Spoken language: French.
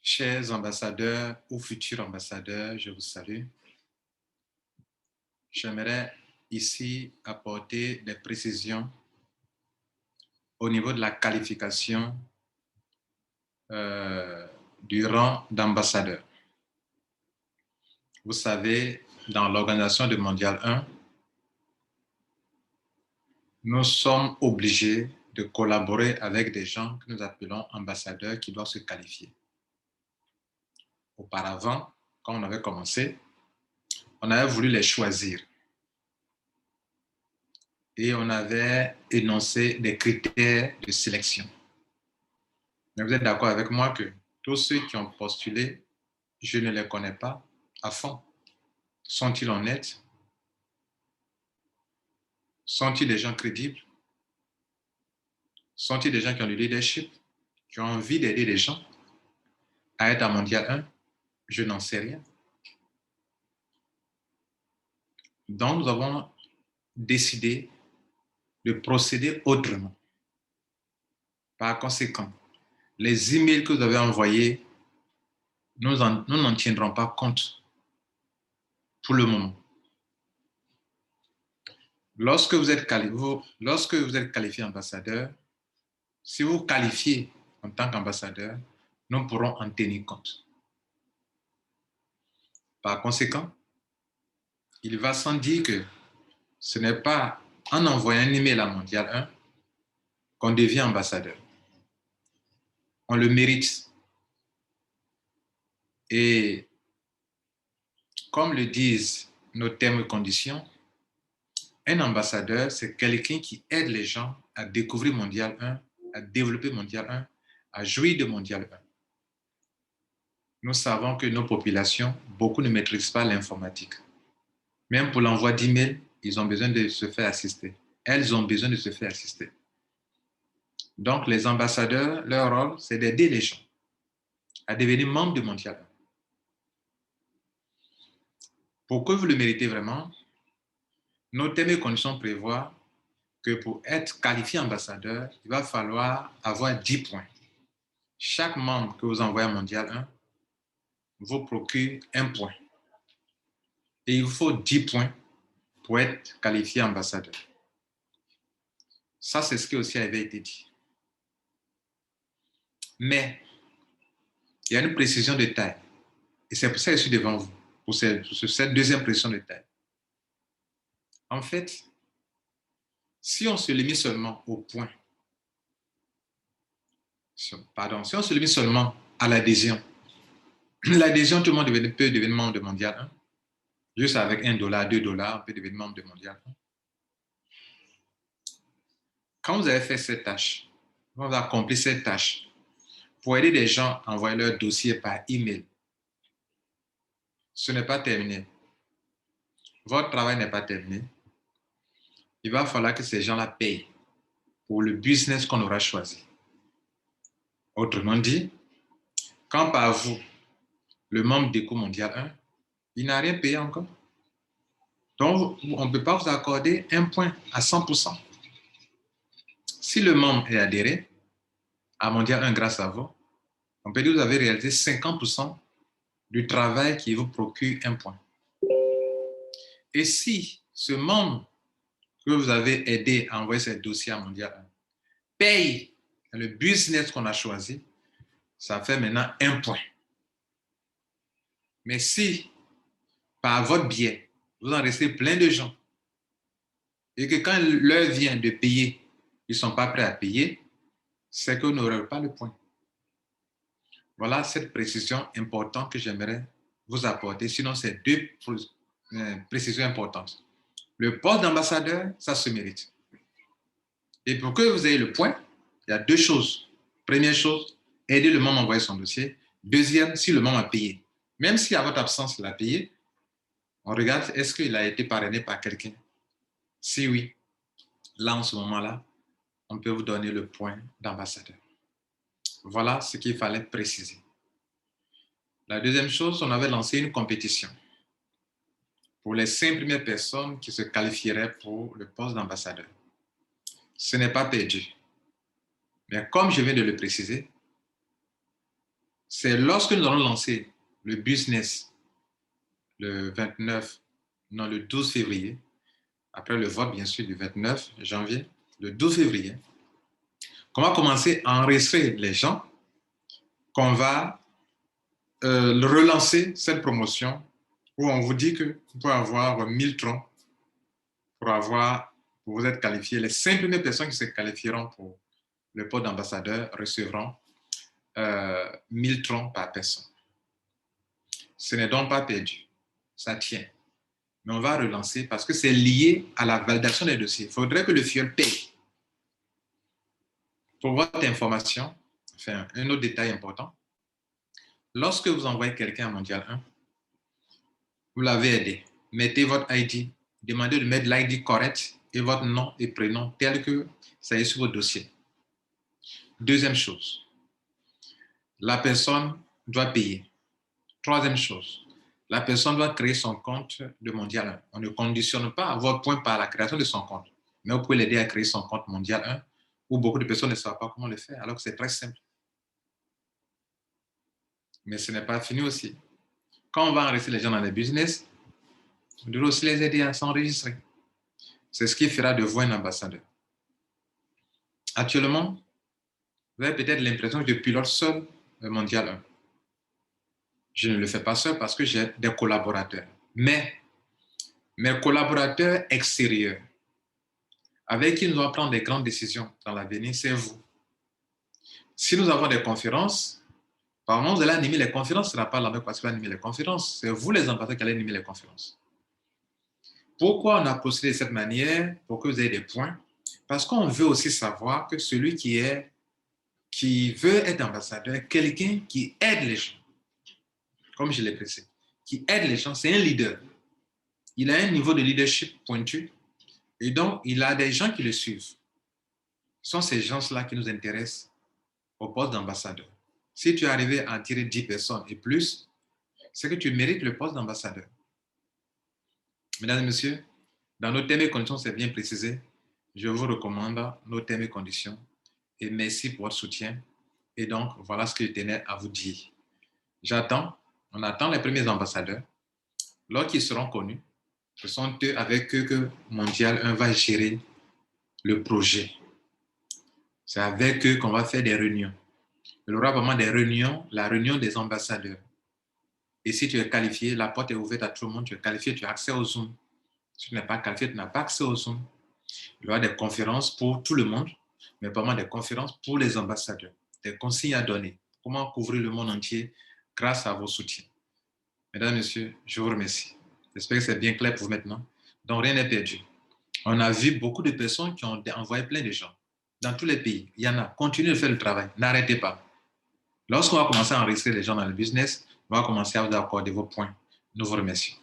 Chers ambassadeurs ou futurs ambassadeurs, je vous salue. J'aimerais ici apporter des précisions au niveau de la qualification du rang d'ambassadeur. Vous savez, dans l'Organisation du Mondial 1, nous sommes obligés de collaborer avec des gens que nous appelons ambassadeurs qui doivent se qualifier. Auparavant, quand on avait commencé, on avait voulu les choisir et on avait énoncé des critères de sélection. Mais vous êtes d'accord avec moi que tous ceux qui ont postulé, je ne les connais pas à fond. Sont-ils honnêtes? Sont-ils des gens crédibles? Sont-ils des gens qui ont du leadership, qui ont envie d'aider les gens à être à Mondial 1? Je n'en sais rien. Donc, nous avons décidé de procéder autrement. Par conséquent, les emails que vous avez envoyés, nous n'en tiendrons pas compte pour le moment. Lorsque vous êtes qualifié ambassadeur, si vous qualifiez en tant qu'ambassadeur, nous pourrons en tenir compte. Par conséquent, il va sans dire que ce n'est pas en envoyant un email à Mondial 1 qu'on devient ambassadeur. On le mérite. Et comme le disent nos termes et conditions, un ambassadeur, c'est quelqu'un qui aide les gens à découvrir Mondial 1, à développer Mondial 1, à jouir de Mondial 1. Nous savons que nos populations, beaucoup ne maîtrisent pas l'informatique. Même pour l'envoi d'emails, ils ont besoin de se faire assister. Elles ont besoin de se faire assister. Donc, les ambassadeurs, leur rôle, c'est d'aider les gens à devenir membres de Mondial 1. Pour que vous le méritez vraiment, nos termes et conditions prévoient que pour être qualifié ambassadeur, il va falloir avoir 10 points. Chaque membre que vous envoyez à Mondial 1 vous procure 1 point. Et il vous faut 10 points pour être qualifié ambassadeur. Ça, c'est ce qui aussi avait été dit. Mais, il y a une précision de taille. Et c'est pour ça que je suis devant vous, pour cette deuxième précision de taille. En fait, si on se limite seulement au point, si on se limite seulement à l'adhésion, l'adhésion, tout le monde peut devenir membre de Mondial 1. Juste avec $1, $2, on peut devenir membre de Mondial 1. Quand vous avez fait cette tâche, quand vous avez accompli cette tâche, pour aider les gens à envoyer leur dossier par email, ce n'est pas terminé. Votre travail n'est pas terminé. Il va falloir que ces gens-là payent pour le business qu'on aura choisi. Autrement dit, quand par vous, le membre d'Eco Mondial 1, il n'a rien payé encore. Donc, on ne peut pas vous accorder 1 point à 100%. Si le membre est adhéré à Mondial 1 grâce à vous, on peut dire que vous avez réalisé 50% du travail qui vous procure 1 point. Et si ce membre que vous avez aidé à envoyer ce dossier à Mondial 1 paye le business qu'on a choisi, ça fait maintenant 1 point. Mais si, par votre biais, vous en restez plein de gens et que quand l'heure vient de payer, ils ne sont pas prêts à payer, c'est que vous n'aurez pas le point. Voilà cette précision importante que j'aimerais vous apporter. Sinon, c'est deux précisions importantes. Le poste d'ambassadeur, ça se mérite. Et pour que vous ayez le point, il y a 2 choses. Première chose, aider le membre à envoyer son dossier. Deuxième, si le membre a payé. Même si à votre absence, il a payé, on regarde est-ce qu'il a été parrainé par quelqu'un. Si oui, là, en ce moment-là, on peut vous donner le point d'ambassadeur. Voilà ce qu'il fallait préciser. La deuxième chose, on avait lancé une compétition pour les 5 premières personnes qui se qualifieraient pour le poste d'ambassadeur. Ce n'est pas perdu. Mais comme je viens de le préciser, C'est lorsque nous allons lancer le business le 29, non, le 12 février, après le vote, bien sûr, du 29 janvier, le 12 février, qu'on va commencer à enregistrer les gens, qu'on va relancer cette promotion où on vous dit que vous pouvez avoir 1000 troncs pour vous être qualifié. Les 5 premières personnes qui se qualifieront pour le poste d'ambassadeur recevront 1000 troncs par personne. Ce n'est donc pas perdu. Ça tient. Mais on va relancer parce que c'est lié à la validation des dossiers. Il faudrait que le FIOL paye. Pour votre information, enfin, un autre détail important, lorsque vous envoyez quelqu'un à Mondial 1, vous l'avez aidé, mettez votre ID, demandez de mettre l'ID correct et votre nom et prénom tel que ça est sur votre dossier. Deuxième chose, la personne doit payer. Troisième chose, la personne doit créer son compte de Mondial 1. On ne conditionne pas votre point par la création de son compte, mais vous pouvez l'aider à créer son compte Mondial 1 où beaucoup de personnes ne savent pas comment le faire, alors que c'est très simple. Mais ce n'est pas fini aussi. Quand on va enregistrer les gens dans les business, on doit aussi les aider à s'enregistrer. C'est ce qui fera de vous un ambassadeur. Actuellement, vous avez peut-être l'impression que je pilote seul le Mondial 1. Je ne le fais pas seul parce que j'ai des collaborateurs. Mais mes collaborateurs extérieurs, avec qui nous allons prendre des grandes décisions dans l'avenir, c'est vous. Si nous avons des conférences, par moment, vous allez animer les conférences, ce ne sera pas la même personne qui va animer les conférences. C'est vous, les ambassadeurs, qui allez animer les conférences. Pourquoi on a procédé de cette manière? Pour que vous ayez des points. Parce qu'on veut aussi savoir que celui qui veut être ambassadeur, quelqu'un qui aide les gens, comme je l'ai précisé, qui aide les gens, c'est un leader. Il a un niveau de leadership pointu et donc il a des gens qui le suivent. Ce sont ces gens-là qui nous intéressent au poste d'ambassadeur. Si tu es arrivé à attirer 10 personnes et plus, c'est que tu mérites le poste d'ambassadeur. Mesdames et messieurs, dans nos termes et conditions, c'est bien précisé. Je vous recommande nos termes et conditions et merci pour votre soutien. Et donc, voilà ce que je tenais à vous dire. On attend les premiers ambassadeurs. Lorsqu'ils seront connus, ce sont eux avec eux que Mondial 1 va gérer le projet. C'est avec eux qu'on va faire des réunions. Il y aura vraiment des réunions, la réunion des ambassadeurs. Et si tu es qualifié, la porte est ouverte à tout le monde. Tu es qualifié, tu as accès au Zoom. Si tu n'es pas qualifié, tu n'as pas accès au Zoom. Il y aura des conférences pour tout le monde, mais pas mal des conférences pour les ambassadeurs. Des consignes à donner. Comment couvrir le monde entier grâce à vos soutiens. Mesdames et messieurs, je vous remercie. J'espère que c'est bien clair pour vous maintenant. Donc, rien n'est perdu. On a vu beaucoup de personnes qui ont envoyé plein de gens. Dans tous les pays, il y en a. Continuez de faire le travail. N'arrêtez pas. Lorsqu'on va commencer à enregistrer les gens dans le business, on va commencer à vous accorder vos points. Nous vous remercions.